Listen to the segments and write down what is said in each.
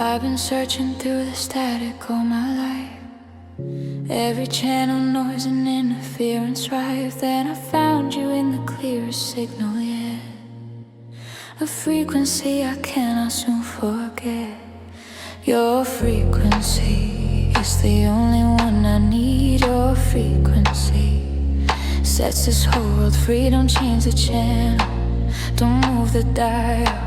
I've been searching through the static all my life. Every channel noise and interference rife. Then I found you in the clearest signal yet. A frequency I cannot soon forget. Your frequency is the only one I need. Your frequency sets this whole world free. Don't change the channel, don't move the dial.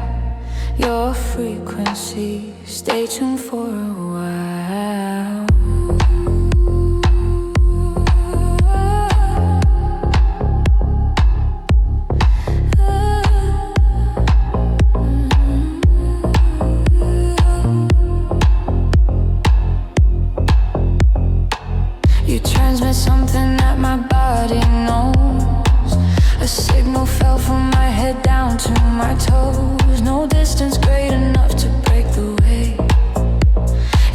Your frequency, stay tuned for a while. You transmit something that my body knows. A signal fell from my head down to my toes. No distance great enough to break the wave.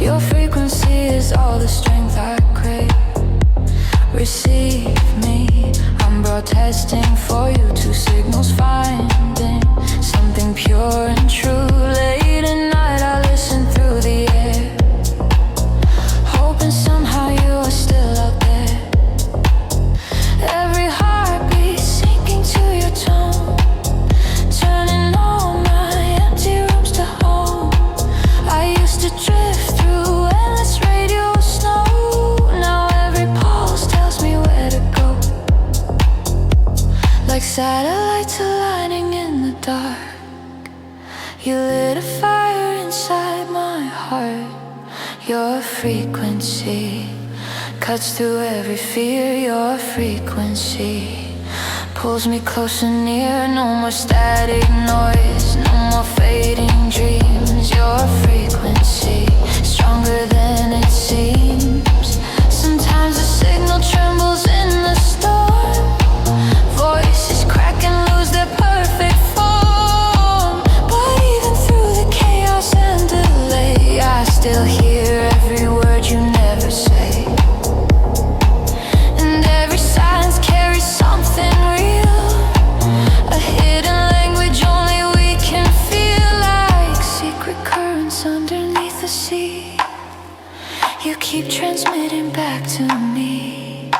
Your frequency is all the strength I crave. Receive me, I'm broadcasting for you. Two signals finding something pure and true. Late at night I listen through the air, hoping somehow you are still out there. Every heartbeat sinking to your tone, turning all my empty rooms to home. I used to drift through endless radio snow. Now every pulse tells me where to go. Like satellites aligning in the dark, you lit a fire inside my heart. Your frequency cuts through every fear. Your frequency pulls me closer near. No more static noise, no more fading dreams. Your frequency, stronger than it seems. Sometimes the signal trembles in the storm. Voices crack and lose their perfect form. But even through the chaos and delay, I still hear every word you never say. And every silence carries something real, a hidden language only we can feel. Like secret currents underneath the sea, you keep transmitting back to me.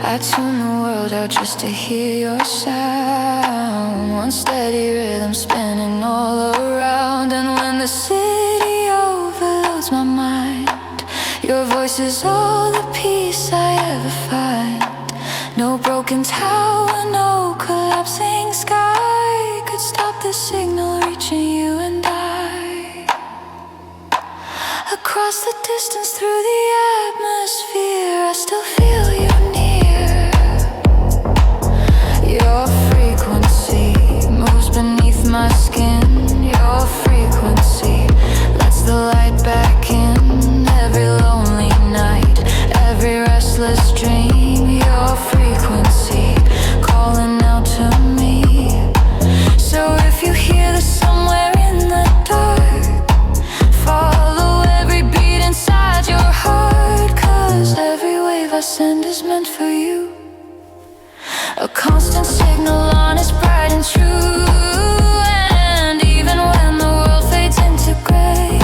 I tune the world out just to hear your sound. One steady rhythm spinning all around. And when the city overloads my mind, your voice is all the peace I ever find. No broken tower, no collapsing sky could stop the signal reaching you and I. Across the distance, through the atmosphere, I still feel you near. Your frequency moves beneath my skin. Your frequency lets the light back in. Every lonely night, every restless dream. Your frequency calling out to me. So if you hear this somewhere in the dark, follow every beat inside your heart. 'Cause every wave I send is meant for you, a constant signal on, it's bright and true. And even when the world fades into gray,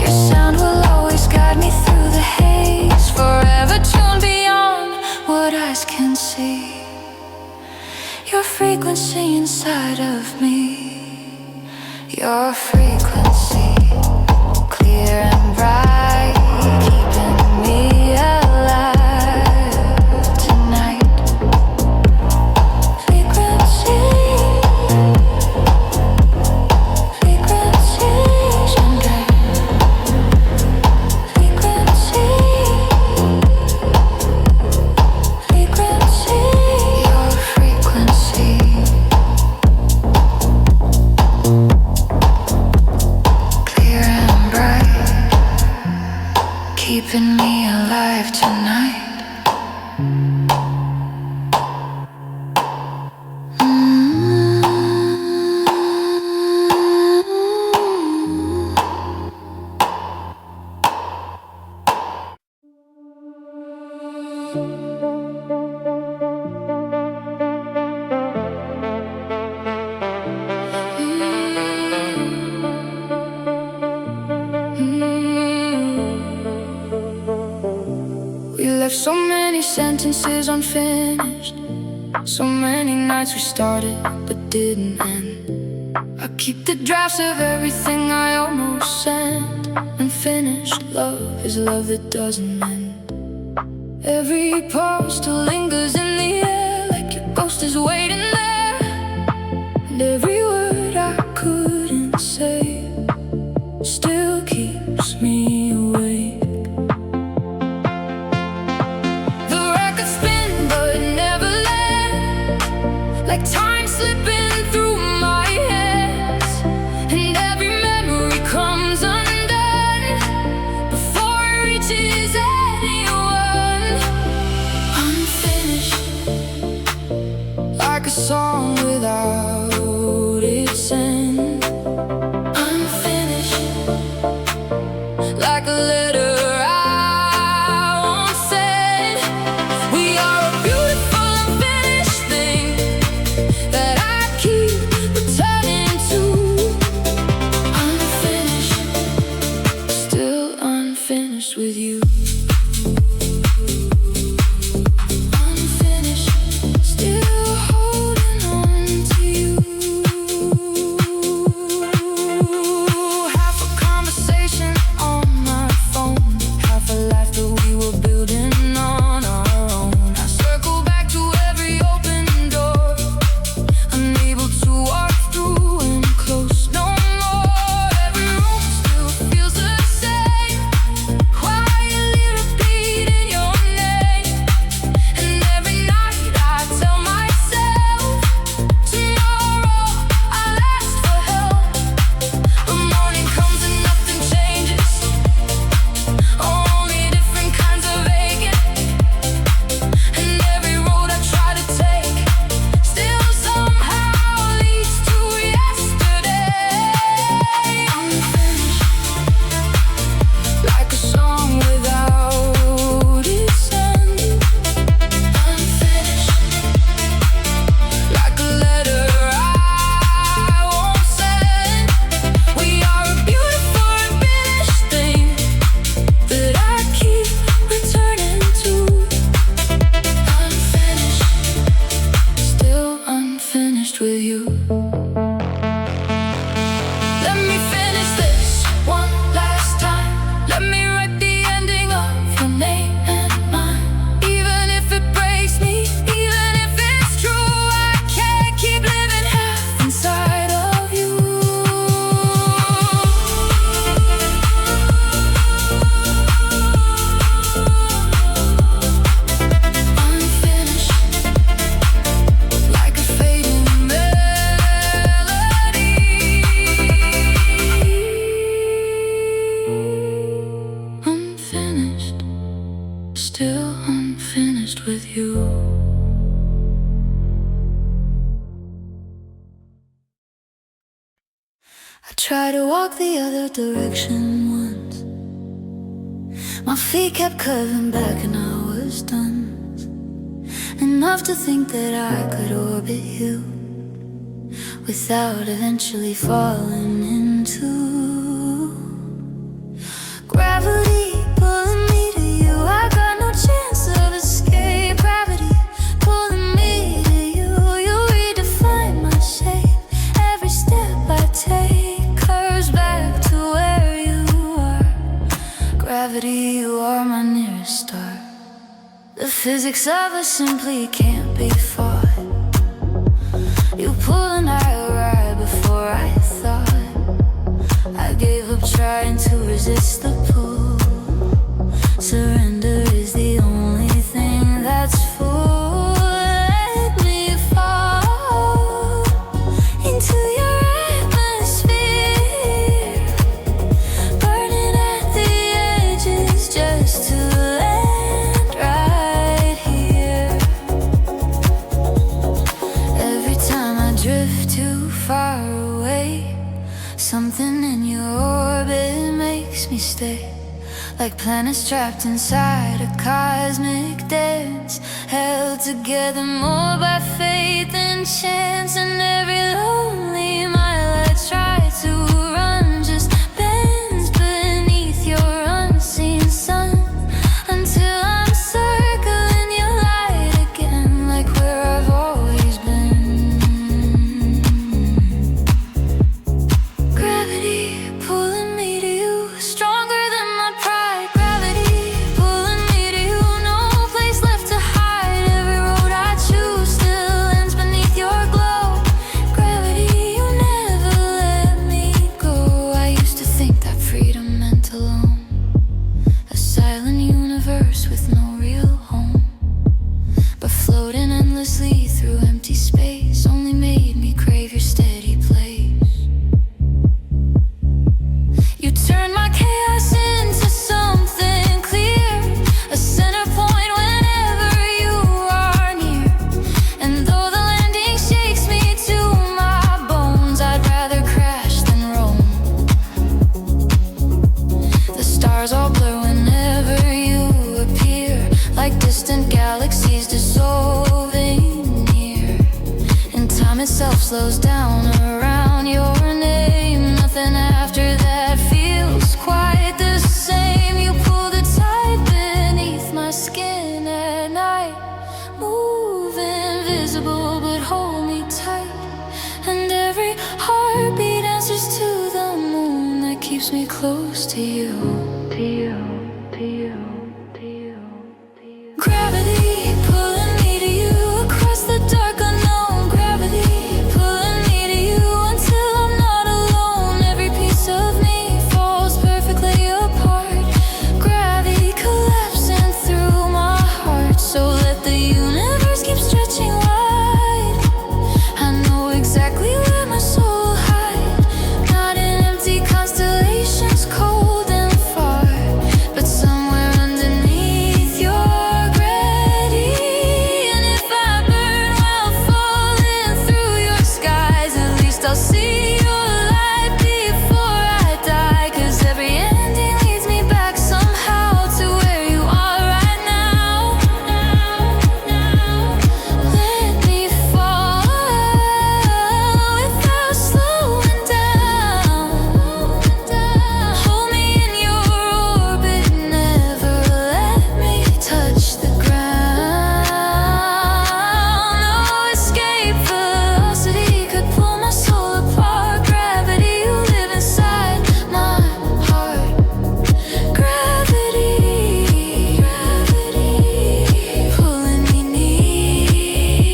your sound will always guide me through the haze. Forever tuned beyond what eyes can see. Your frequency inside of me. Your frequency, clear and bright, keeping me alive tonight. Frequency, frequency, gender. Frequency, frequency, your frequency. Clear and bright, keeping me alive tonight. left so many sentences unfinished, so many nights we started but didn't end. I keep the drafts of everything I almost sent. Unfinished love is love that doesn't end. Every pause still lingers in the air, like your ghost is waiting there. And every word I couldn't say still keeps me awake. The records spin but never land, like time slipping through my hands. And every memory comes undone before it reaches anyone. Unfinished, like a song without its end. Unfinished, like a letter I won't send. We are a beautiful unfinished thing that I keep returning to. Unfinished, still unfinished with you. Unfinished, still holding on to you. Half a conversation on my phone, half a life that we were building on our own. I circle back to every open door, unable to walk through and close no more. Every room still feels the same, quietly repeating your name. And every night I tell myself, tomorrow I'll ask for help. But morning comes and nothing changes, only different kinds of aching. And every road I try to take still somehow leads to yesterday. Unfinished, like a song without its end. Unfinished, like a letter I won't send. We are a beautiful unfinished thing that I keep returning to. Unfinished, still unfinished with you. Let me finish this one last time. Let me write the ending of your name and mine. Even if it breaks me, even if it's true, I can't keep living half inside of you. Unfinished, like a fading melody. Unfinished, still unfinished with you. I tried to walk the other direction once. My feet kept curving back and I was done. Enough to think that I could orbit you without eventually falling into gravity pulling me to you. I got no chance of escape. Gravity pulling me to you. You redefine my shape. Every step I take curves back to where you are. Gravity, you are my nearest star. The physics of us simply can't be fought. You pulled and I arrived before I thought. I gave up trying to resist the pull. Surrender is the only thing that's full. Let me fall into your atmosphere, burning at the edges just to land right here. Every time I drift too far away, something in your orbit makes me stay. Like planets trapped inside a cosmic dance, held together more by faith than chance. And every lonely mile I try to run just bends beneath your unseen sun, until I'm certain slows down around your name. Nothing after that feels quite the same. You pull the tide beneath my skin at night. Move invisible but hold me tight. And every heartbeat answers to the moon that keeps me close to you. To you, to you, to you, to you. Gravity pulling me to you across the dark unknown. Gravity pulling me to you until I'm not alone. Every piece of me falls perfectly apart. Gravity collapsing through my heart. So let the universe keep stretching wide. I know exactly where my soul hides. Not in empty constellations cold and far, but somewhere underneath your gravity. And if I burn while falling through your skies, at least I'll see your light before I die. 'Cause every ending leads me back somehow to where you are right now. Let me fall without slowing down. Hold me in your orbit, never let me touch the ground. No escape velocity could pull my soul apart. Gravity, you live inside my heart. Gravity, gravity, pulling me near.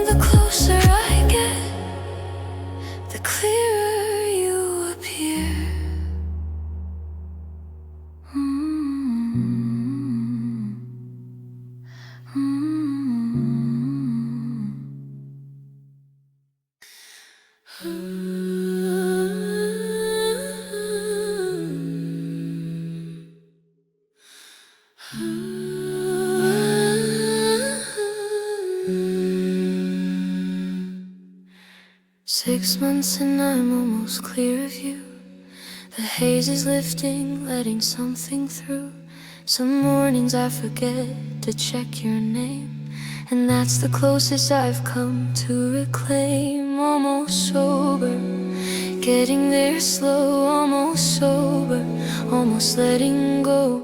The closer I get, the clearer you appear. Six months and I'm almost clear of you. The haze is lifting, letting something through. Some mornings I forget to check your name, and that's the closest I've come to reclaim. Almost sober, getting there slow. Almost sober, almost letting go.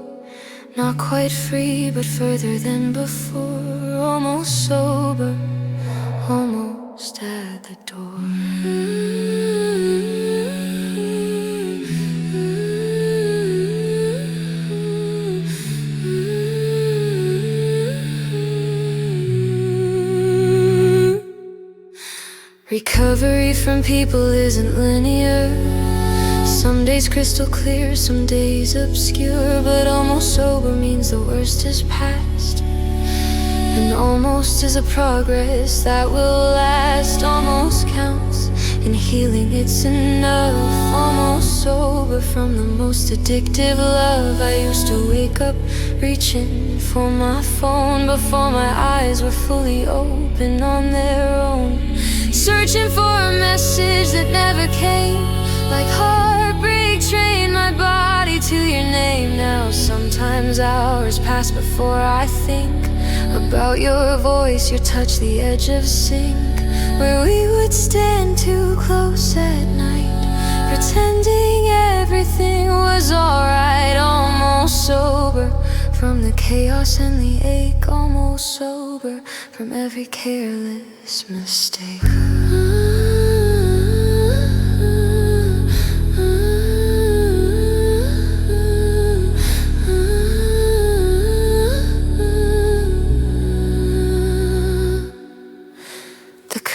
Not quite free, but further than before. Almost sober, almost at the door. Recovery from people isn't linear. Some days crystal clear, some days obscure. But almost sober means the worst is past, and almost is a progress that will last. Almost counts in healing, it's enough. Almost sober from the most addictive love. I used to wake up reaching for my phone before my eyes were fully open on their own, searching for a message that never came. Like heartbreak trained my body to your name. Now sometimes hours pass before I think about your voice, your touch, the edge of sync, where we would stand too close at night, pretending everything was alright. Almost sober from the chaos and the ache. Almost sober from every careless mistake.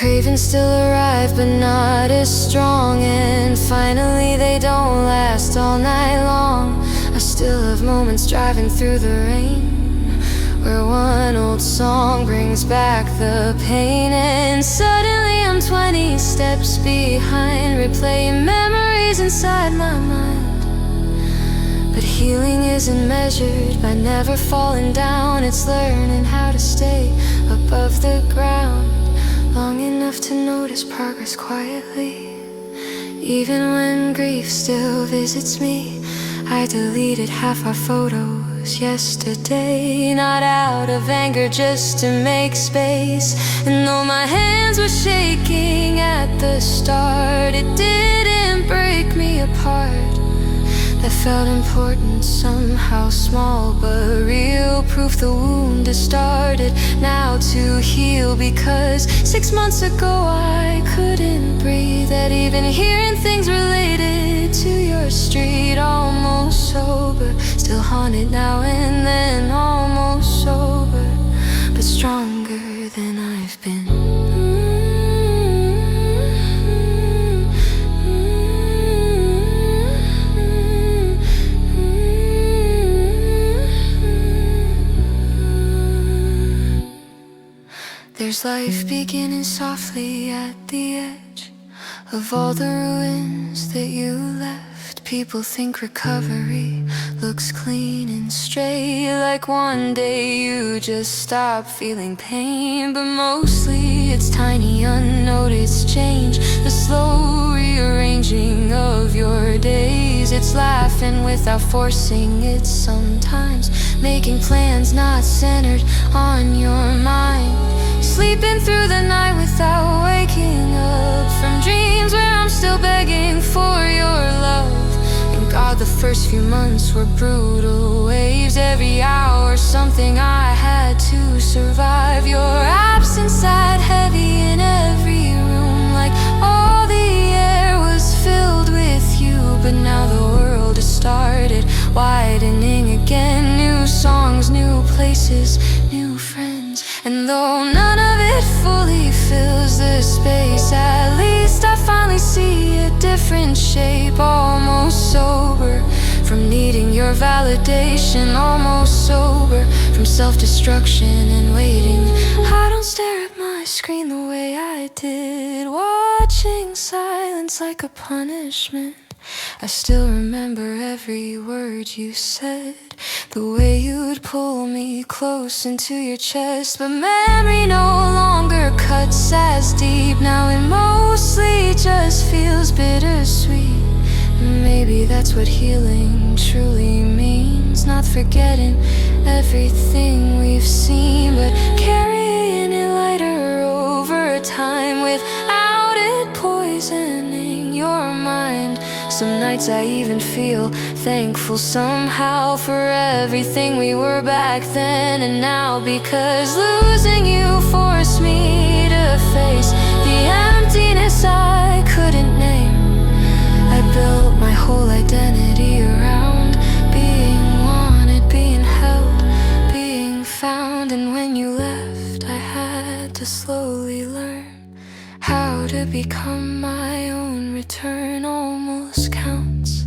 Cravings still arrive, but not as strong. And finally they don't last all night long. I still have moments driving through the rain, where one old song brings back the pain. And suddenly I'm 20 steps behind, replaying memories inside my mind. But healing isn't measured by never falling down. It's learning how to stay above the ground, long enough to notice progress quietly. Even when grief still visits me, I deleted half our photos was yesterday. Not out of anger, just to make space. And though my hands were shaking at the start, it didn't break me apart. That felt important, somehow small but real. Proof the wound has started now to heal. Because 6 months ago I couldn't breathe at even hearing things related to your street. Almost sober, still haunted now and then. Almost sober, but stronger than I've been. There's life beginning softly at the edge of all the ruins that you left. People think recovery looks clean and straight, like one day you just stop feeling pain. But mostly it's tiny unnoticed change, the slow rearranging of your days. It's laughing without forcing it sometimes, making plans not centered on your mind. Sleeping through the night without waking up from dreams where I'm still begging for your love. And God, the first few months were brutal waves. Every hour something I had to survive. Your absence sat heavy in every room, like all the air was filled with you. But now the world has started widening again. New songs, new places, new friends. And though none of it fully fills the space, at least I finally see a different shape. Almost sober from needing your validation. Almost sober from self-destruction and waiting. I don't stare at my screen the way I did, watching silence like a punishment. I still remember every word you said, the way you'd pull me close into your chest. But memory no longer cuts as deep. Now it mostly just feels bittersweet. Maybe that's what healing truly means. Not forgetting everything we've seen, but carrying it lighter over time without it poisoning your mind. Some nights I even feel thankful somehow for everything we were back then and now. Because losing you forced me to face the emptiness I couldn't name. I built my whole identity around being wanted, being held, being found. And when you left, I had to slowly learn how to become my own. Return almost counts,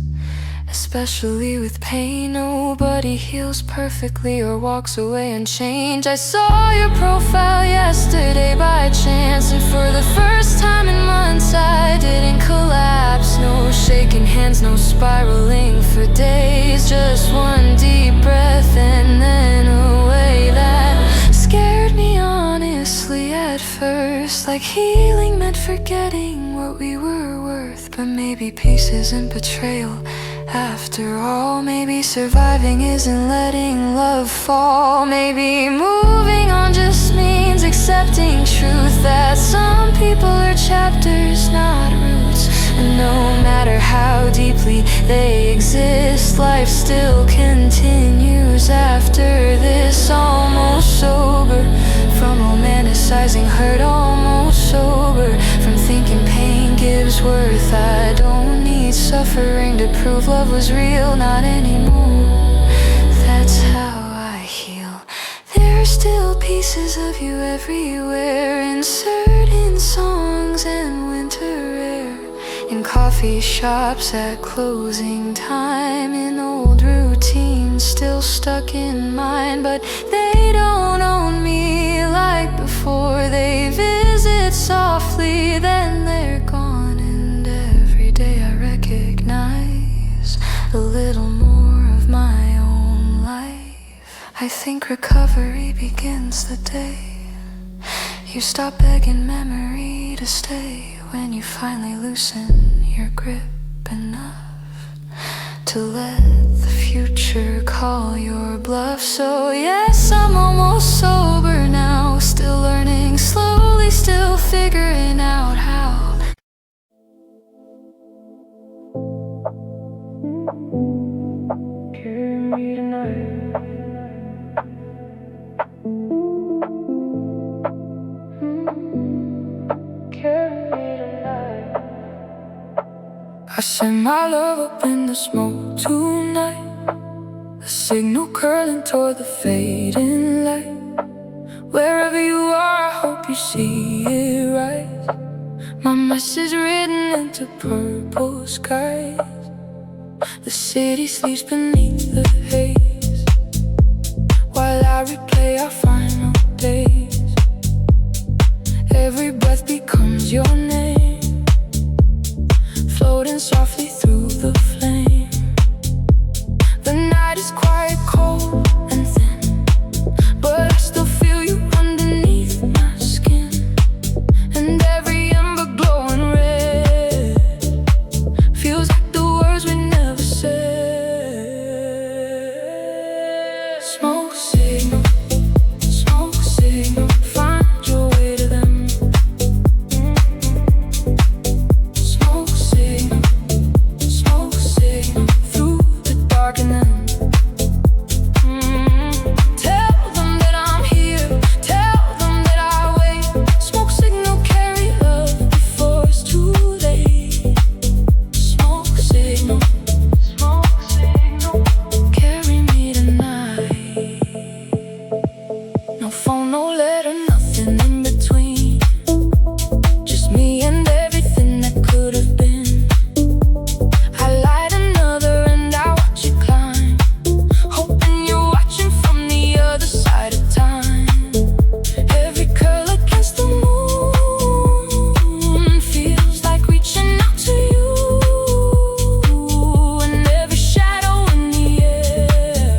especially with pain. Nobody heals perfectly or walks away unchanged. I saw your profile yesterday by chance, and for the first time in months I didn't collapse. No shaking hands, no spiraling for days. Just one deep breath and then away. That scared me honestly at first, like healing meant forgetting what we were worth. But maybe peace isn't betrayal after all. Maybe surviving isn't letting love fall. Maybe moving on just means accepting truth, that some people are chapters, not roots. And no matter how deeply they exist, life still continues after this. Almost sober from romanticizing hurt. Almost sober from thinking pain gives worth. I don't need suffering to prove love was real, not anymore. That's how I heal. There are still pieces of you everywhere, in certain songs and winter air, in coffee shops at closing time, in old routines still stuck in mine. But they don't own me like before. They visit softly, then they're gone. And every day I recognize a little more of my own life. I think recovery begins the day you stop begging memory to stay. When you finally loosen your grip enough to to let the future call your bluff. So yes, I'm almost sober now, still learning slowly, still figuring out how. Carry me tonight. Carry me tonight. I send my love up in the smoke tonight, a signal curling toward the fading light. Wherever you are, I hope you see it rise. My message written into purple skies. The city sleeps beneath the haze, while I replay our final days. Every breath becomes your name, floating softly through the flame. The night is quiet, cold and thin, but I still feel you underneath my skin. And every ember glowing red feels like the words we never said. Smoke signal, find your way to them. Smoke signal, through the darkening. Tell them that I'm here, tell them that I wait. Smoke signal, carry love before it's too late. Smoke signal, carry me tonight. No phone, no letter, nothing in between. Just me and everything that could have been. I light another and I watch you climb, hoping you're watching from the other side of time. Every curl against the moon feels like reaching out to you, and every shadow in the air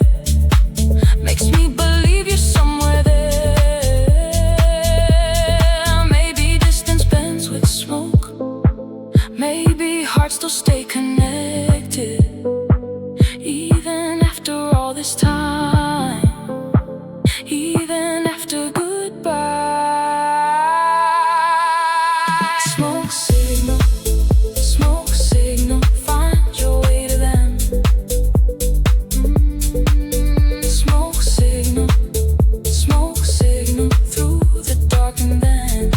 makes me believe you're somewhere there. Maybe distance bends with smoke, maybe hearts still stay connected, even after all this time, even after goodbye. Smoke signal, find your way to them. Smoke signal, through the dark and then.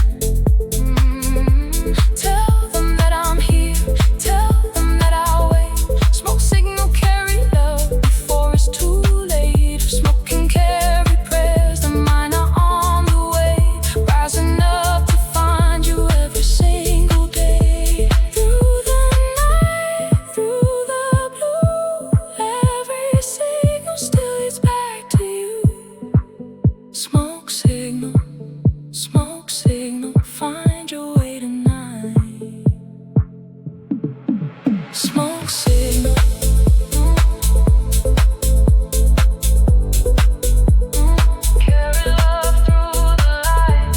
Tell them that I'm here, tell them that I'll wait. Smoke signal, carry love before it's too late. Smoke can carry prayers, then mine are on the way, rising up to find you every single day. Through the night, through the blue, every signal still leads back to you. Smoke signal, find your way tonight. Smoke signal, carry love through the light.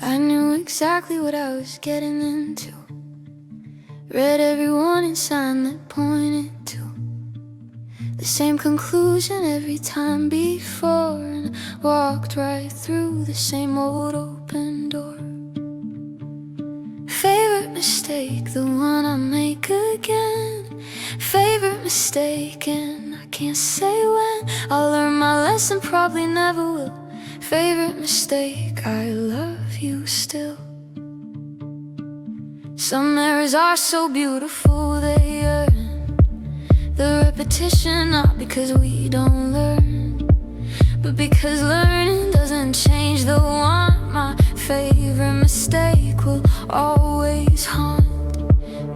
I knew exactly what I was getting into, read every warning sign that pointed to the same conclusion every time before, and walked right through the same old open door. Favorite mistake, the one I make again. Favorite mistake, and I can't say when I'll learn my lesson, probably never will. Favorite mistake, I love you still. Some errors are so beautiful they earn the repetition, not because we don't learn, but because learning doesn't change the one. My favorite mistake will always haunt.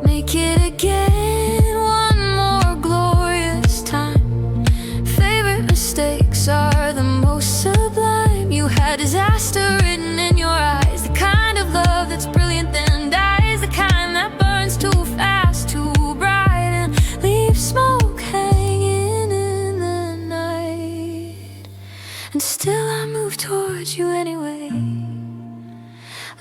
Make it again one more glorious time. Favorite mistakes are faster written in your eyes. The kind of love that's brilliant then dies. The kind that burns too fast, too bright, and leaves smoke hanging in the night. And still I move towards you anyway,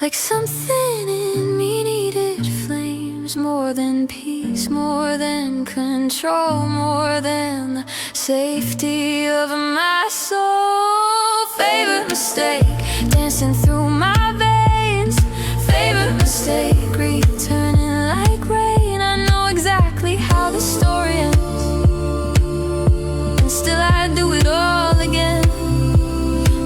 like something in me needed flames. More than peace, more than control, more than the safety of my soul. Favorite mistake, dancing through my veins. Favorite mistake, returning like rain. I know exactly how the story ends, and still I do it all again.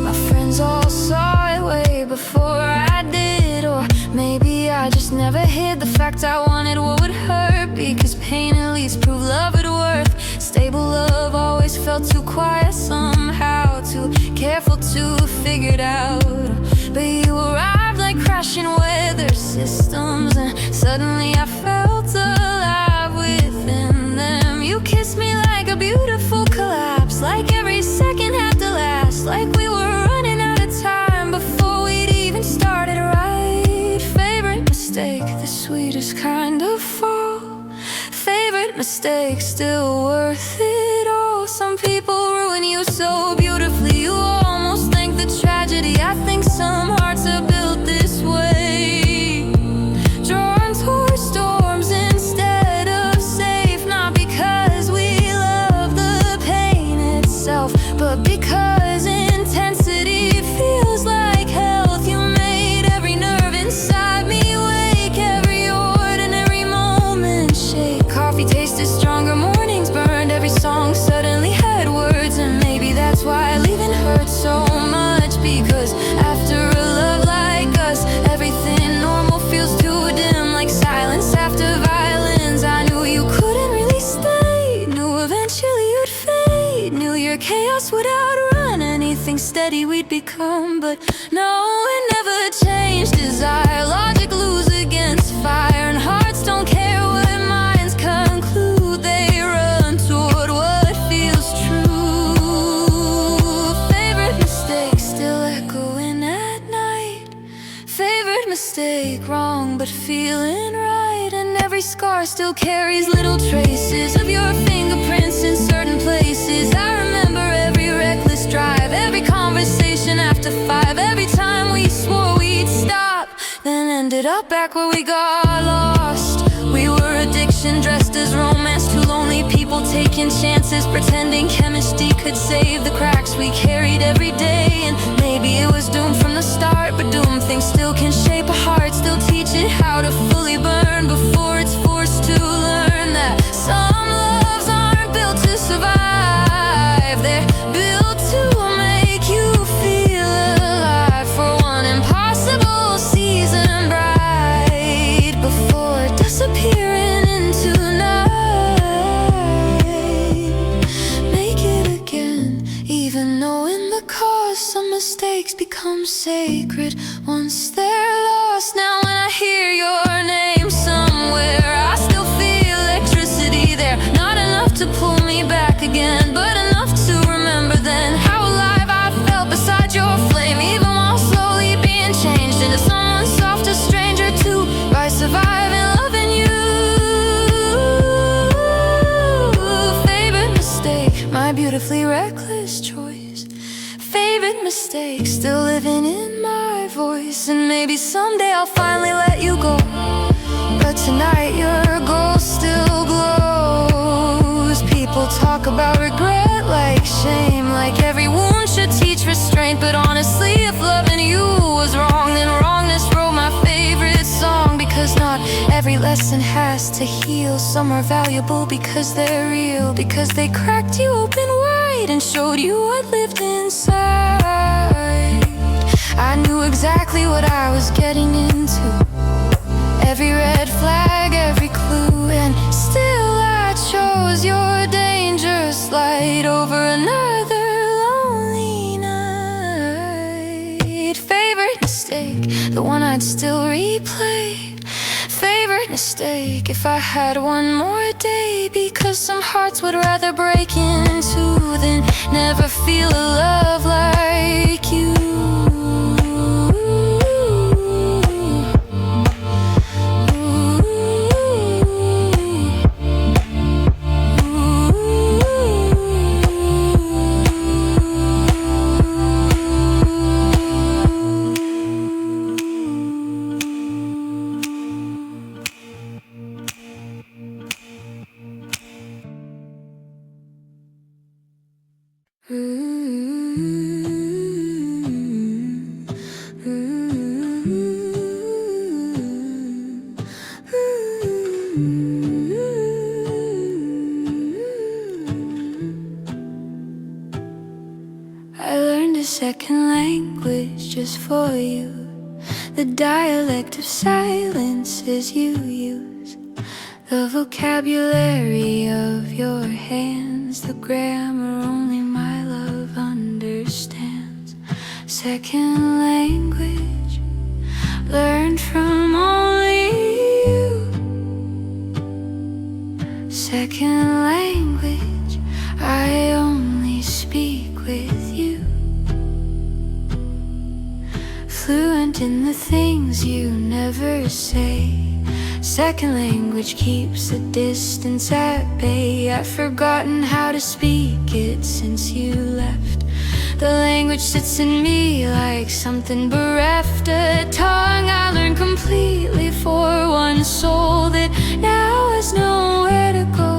My friends all saw it way before I did, or maybe I just never hid the fact I wanted what would hurt, because pain at least proved love at worth. Stable love always felt too quiet somehow, too careful to figure it out. But you arrived like crashing weather systems, and suddenly I felt alive within them. You kissed me like a beautiful collapse, like every second had to last, like we were running out of time before we'd even started right. Favorite mistake, the sweetest kind of fall. Favorite mistake, still worth it all. Some people ruin you so beautifully, you almost think the tragedy. I think some hearts are built this way, drawn toward storms instead of safe. Not because we love the pain itself, but because intensity feels like health. You made every nerve inside me wake, every ordinary moment shake. Coffee tasted stronger, mornings burned, every song suddenly had words. And maybe that's why leaving hurt so much, because after a love like us, everything normal feels too dim, like silence after violence. I knew you couldn't really stay, knew eventually you'd fade, knew your chaos would outrun anything steady we'd become. But no, it never changed. Desire, logic lose against fire, and hearts don't care what minds conclude. They run toward what feels true. Favorite mistake, still echoing at night. Favorite mistake, wrong but feeling right. And every scar still carries little traces of your fingerprints in certain places. I remember every reckless drive, every conversation after 5, every time we swore we'd stop, then ended up back where we got lost. We were addiction dressed as romance, two lonely people taking chances, pretending chemistry could save the cracks we carried every day. And maybe it was doomed from the start, but doomed things still can shape a heart, still teach it how to fully burn before it's forced to learn that some loves aren't built to survive, they're built to make you feel alive for one impossible season bright, before disappearing into night. Make it again, even knowing the cause. Some mistakes become sacred once they're lost. Now when I hear your name somewhere, I still feel electricity there. Not enough to pull me back again, but enough to remember then how alive I felt beside your flame, even while slowly being changed into someone soft, a stranger too, by surviving loving you. Favorite mistake, my beautifully reckless choice. Favorite mistake, still living in my voice. And maybe someday I'll finally let you go, but tonight your ghost still glows. People talk about regret like shame, like every wound should teach restraint. But honestly, if loving you was wrong, then wrongness wrote my favorite song. Because not every lesson has to heal. Some are valuable because they're real, because they cracked you open wide and showed you what lived inside. I knew exactly what I was getting into, every red flag, every clue, and still I chose your dangerous light over another lonely night. Favorite mistake, the one I'd still replay. Favorite mistake, if I had one more day, because some hearts would rather break in two than never feel a love like you. I learned a second language just for you. The dialect of silences you use, the vocabulary of your hands, the grammar only my love understands. Second language learned from only you. Second language I only speak with you. Fluent in the things you never say. Second language keeps the distance at bay. I've forgotten how to speak it since you left. The language sits in me like something bereft. A tongue I learned completely for one soul that now has nowhere to go.